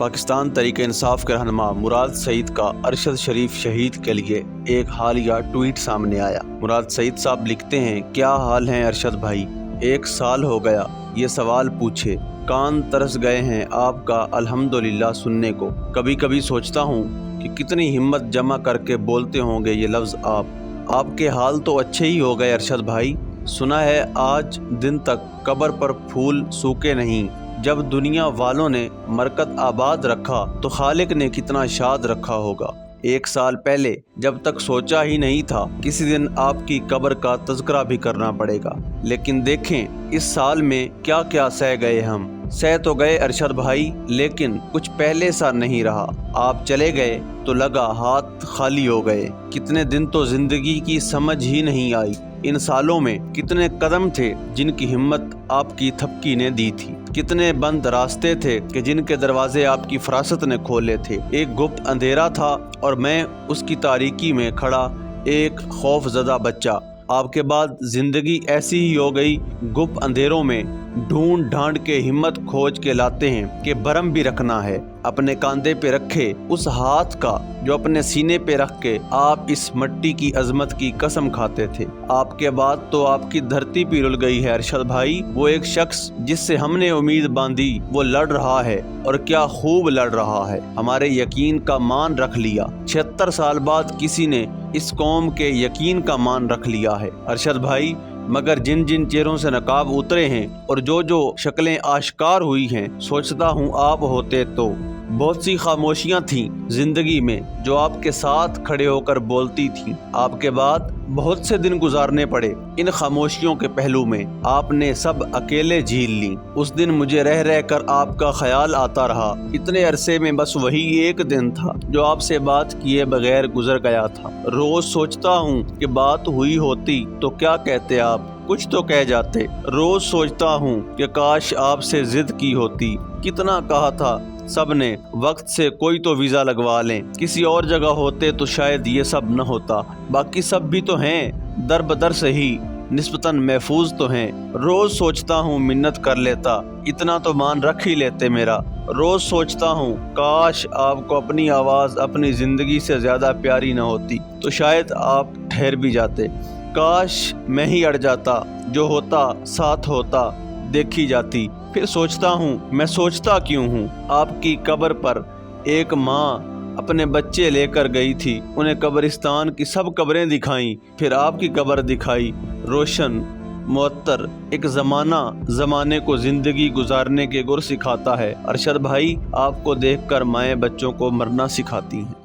پاکستان تحریک انصاف کے رہنما مراد سعید کا ارشد شریف شہید کے لیے ایک حالیہ ٹویٹ سامنے آیا۔ مراد سعید صاحب لکھتے ہیں، کیا حال ہیں ارشد بھائی؟ 1 سال ہو گیا یہ سوال پوچھے، کان ترس گئے ہیں آپ کا الحمدللہ سننے کو۔ کبھی کبھی سوچتا ہوں کہ کتنی ہمت جمع کر کے بولتے ہوں گے یہ لفظ آپ کے حال تو اچھے ہی ہو گئے ارشد بھائی۔ سنا ہے آج دن تک قبر پر پھول سوکے نہیں۔ جب دنیا والوں نے مرکز آباد رکھا تو خالق نے کتنا شاد رکھا ہوگا۔ 1 سال پہلے جب تک سوچا ہی نہیں تھا کسی دن آپ کی قبر کا تذکرہ بھی کرنا پڑے گا، لیکن دیکھیں اس سال میں کیا کیا سہ گئے ہم۔ سہ تو گئے ارشد بھائی، لیکن کچھ پہلے سا نہیں رہا۔ آپ چلے گئے تو لگا ہاتھ خالی ہو گئے۔ کتنے دن تو زندگی کی سمجھ ہی نہیں آئی۔ ان سالوں میں کتنے قدم تھے جن کی ہمت آپ کی تھپکی نے دی تھی، کتنے بند راستے تھے کہ جن کے دروازے آپ کی فراست نے کھولے تھے۔ ایک گپت اندھیرا تھا اور میں اس کی تاریکی میں کھڑا ایک خوف زدہ بچہ۔ آپ کے بعد زندگی ایسی ہی ہو گئی، گپ اندھیروں میں ڈھونڈ ڈھانڈ کے ہمت کھوج کے لاتے ہیں کہ برم بھی رکھنا ہے۔ اپنے کاندھے پہ رکھے اس ہاتھ کا جو اپنے سینے پہ رکھ کے آپ اس مٹی کی عظمت کی قسم کھاتے تھے۔ آپ کے بعد تو آپ کی دھرتی بھی رل گئی ہے ارشد بھائی۔ وہ ایک شخص جس سے ہم نے امید باندھی وہ لڑ رہا ہے، اور کیا خوب لڑ رہا ہے۔ ہمارے یقین کا مان رکھ لیا۔ 76 سال بعد کسی نے اس قوم کے یقین کا مان رکھ لیا ہے ارشد بھائی۔ مگر جن جن چہروں سے نقاب اترے ہیں اور جو شکلیں آشکار ہوئی ہیں، سوچتا ہوں آپ ہوتے تو۔ بہت سی خاموشیاں تھیں زندگی میں جو آپ کے ساتھ کھڑے ہو کر بولتی تھیں۔ آپ کے بعد بہت سے دن گزارنے پڑے ان خاموشیوں کے پہلو میں، آپ نے سب اکیلے جھیل لیں۔ اس دن مجھے رہ رہ کر آپ کا خیال آتا رہا۔ اتنے عرصے میں بس وہی ایک دن تھا جو آپ سے بات کیے بغیر گزر گیا تھا۔ روز سوچتا ہوں کہ بات ہوئی ہوتی تو کیا کہتے آپ، کچھ تو کہہ جاتے۔ روز سوچتا ہوں کہ کاش آپ سے ضد کی ہوتی۔ کتنا کہا تھا سب نے وقت سے کوئی تو ویزا لگوا لیں، کسی اور جگہ ہوتے تو شاید یہ سب نہ ہوتا۔ باقی سب بھی تو ہیں در بدر سے ہی نسبتاً محفوظ تو ہیں۔ روز سوچتا ہوں منت کر لیتا، اتنا تو مان رکھ ہی لیتے میرا۔ روز سوچتا ہوں کاش آپ کو اپنی آواز اپنی زندگی سے زیادہ پیاری نہ ہوتی تو شاید آپ ٹھہر بھی جاتے۔ کاش میں ہی اڑ جاتا، جو ہوتا ساتھ ہوتا دیکھی جاتی۔ پھر سوچتا ہوں میں سوچتا کیوں ہوں۔ آپ کی قبر پر ایک ماں اپنے بچے لے کر گئی تھی، انہیں قبرستان کی سب قبریں دکھائیں، پھر آپ کی قبر دکھائی، روشن معطر۔ ایک زمانے کو زندگی گزارنے کے گر سکھاتا ہے ارشد بھائی۔ آپ کو دیکھ کر مائیں بچوں کو مرنا سکھاتی ہیں۔